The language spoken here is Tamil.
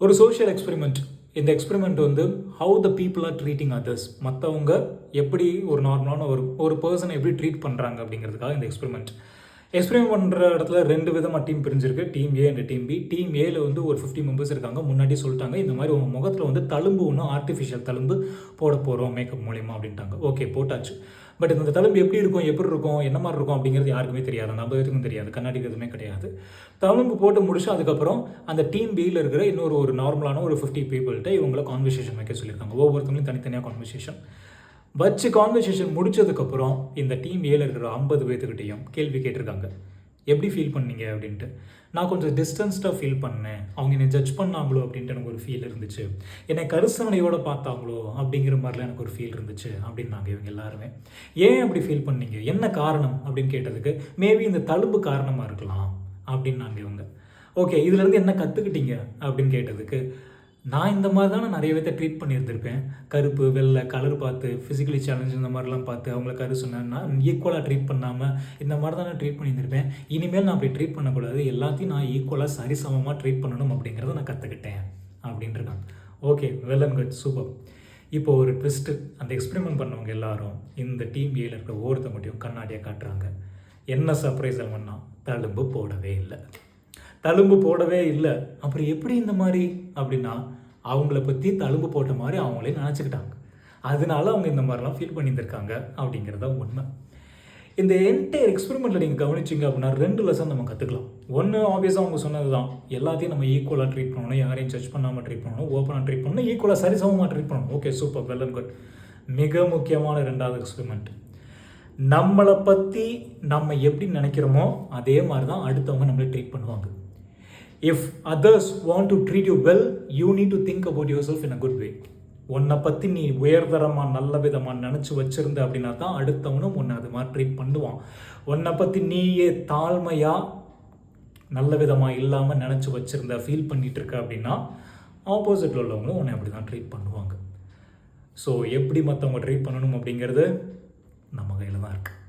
ஒரு சோஷியல் எக்ஸ்பெரிமெண்ட். இந்த எக்ஸ்பெரிமெண்ட் வந்து how the people are treating others. மற்றவங்க எப்படி ஒரு நார்மலான ஒரு பர்சனை எப்படி ட்ரீட் பண்ணுறாங்க அப்படிங்கிறதுக்காக இந்த எக்ஸ்பெரிமெண்ட் பண்ணுற இடத்துல 2 விதமாக டீம் பிரிஞ்சிருக்கு. Team A and team B. Team ஏல வந்து ஒரு 50 மெம்பர்ஸ் இருக்காங்க. முன்னாடி சொல்லிட்டாங்க, இந்த மாதிரி உங்கள் முகத்தில் வந்து தழும்பு ஒன்று ஆர்டிஃபிஷியல் தழும்பு போட போகிறோம் மேக்கப் மூலிமா அப்படின்ட்டாங்க. ஓகே, போட்டாச்சு. பட் இந்த தழும்பு எப்படி இருக்கும், என்ன மாதிரி இருக்கும் அப்படிங்கிறது யாருக்குமே தெரியாது. அந்த 50 பேருக்கும் தெரியாது. கண்ணாடிக்கு எதுவுமே கிடையாது. தழும்பு போட்டு முடிச்சு அதுக்கப்புறம் அந்த டீம் பியில் இருக்கிற ஒரு நார்மலான ஒரு 50 பீப்புள்கிட்ட இவங்களை கான்வர்சேஷன் வைக்க சொல்லியிருக்காங்க. ஒவ்வொருத்தவங்களும் தனித்தனியாக கான்வர்சேஷன் முடிச்சதுக்கப்புறம் இந்த டீம் ஏல இருக்கிற 50 பேர்த்துக்கிட்டையும் கேள்வி கேட்டிருக்காங்க. எப்படி ஃபீல் பண்ணீங்க அப்படின்ட்டு. நான் கொஞ்சம் டிஸ்டன்ஸ்டாக ஃபீல் பண்ணேன். அவங்க என்னை ஜட்ஜ் பண்ணாங்களோ அப்படின்ட்டு எனக்கு ஒரு ஃபீல் இருந்துச்சு. என்னை கருசனையோடு பார்த்தாங்களோ அப்படிங்கிற மாதிரிலாம் எனக்கு ஒரு ஃபீல் இருந்துச்சு அப்படின்னாங்க இவங்க எல்லாருமே. ஏன் அப்படி ஃபீல் பண்ணீங்க, என்ன காரணம் அப்படின்னு கேட்டதுக்கு, மேபி இந்த தழும்பு காரணமாக இருக்கலாம் அப்படின்னாங்க இவங்க. ஓகே, இதுலேருந்து என்ன கற்றுக்கிட்டீங்க அப்படின்னு கேட்டதுக்கு, நான் இந்த மாதிரி தான் நிறைய பேர்த்த ட்ரீட் பண்ணியிருந்திருப்பேன். கருப்பு வெள்ளை கலர் பார்த்து, ஃபிசிக்கலி சேலஞ்ச் இந்த மாதிரிலாம் பார்த்து அவங்கள கரு சொன்னேன். நான் ஈக்குவலாக ட்ரீட் பண்ணாமல் இந்த மாதிரி தான் நான் ட்ரீட் பண்ணியிருந்திருப்பேன். இனிமேல் நான் அப்படி ட்ரீட் பண்ணக்கூடாது, எல்லாத்தையும் நான் ஈக்குவலாக சரிசமமாக ட்ரீட் பண்ணணும் அப்படிங்கிறத நான் கற்றுக்கிட்டேன் அப்படின்ட்டுருக்காங்க. Okay, well and good, super. இப்போ ஒரு ட்விஸ்ட்டு. அந்த எக்ஸ்பெரிமெண்ட் பண்ணவங்க எல்லாரும் இந்த டீம் ஏல இருக்கிற ஒருத்த மட்டும் கண்ணாடியாக காட்டுறாங்க. என்ன சர்ப்ரைஸ் பண்ணால் தழும்பு போடவே இல்லை. அப்புறம் எப்படி இந்த மாதிரி அப்படின்னா, அவங்கள பற்றி தழும்பு போட்ட மாதிரி அவங்களே நினச்சிக்கிட்டாங்க. அதனால அவங்க இந்த மாதிரிலாம் ஃபீல் பண்ணியிருந்திருக்காங்க அப்படிங்கிறத உண்மை. இந்த என்டையர் எக்ஸ்பெரிமெண்ட்டில் நீங்கள் கவனிச்சிங்க அப்படின்னா 2 லெசன் நம்ம கற்றுக்கலாம். ஒன்று, ஆப்வியஸாக அவங்க சொன்னது தான், எல்லாத்தையும் நம்ம ஈக்குவலாக ட்ரீட் பண்ணணும், யாரையும் ஜட்ஜ் பண்ணாமல் ட்ரீட் பண்ணணும், ஓப்பனாக ட்ரீட் பண்ணணும், ஈக்குவலாக சரிசமமாக ட்ரீட் பண்ணணும். Okay, super, well and good. மிக முக்கியமான 2வது எக்ஸ்பெரிமெண்ட், நம்மளை பற்றி நம்ம எப்படி நினைக்கிறோமோ அதே மாதிரி தான் அடுத்தவங்க நம்மளை ட்ரீட் பண்ணுவாங்க. If others want to treat you well, you need to think about yourself in a good way. உன்னை பற்றி நீ உயர்தரமாக நல்ல விதமாக நினச்சி வச்சுருந்த அப்படின்னா தான் அடுத்தவனும் உன்னை அது மாதிரி ட்ரீட் பண்ணுவான். உன்னை பற்றி நீயே தாழ்மையாக நல்ல விதமாக இல்லாமல் நினச்சி வச்சுருந்த ஃபீல் பண்ணிகிட்டு இருக்க அப்படின்னா ஆப்போசிட்டில் உள்ளவங்களும் உன்னை அப்படி தான் ட்ரீட் பண்ணுவாங்க. ஸோ எப்படி மற்றவங்க ட்ரீட் பண்ணணும் அப்படிங்கிறது நம்ம கையில்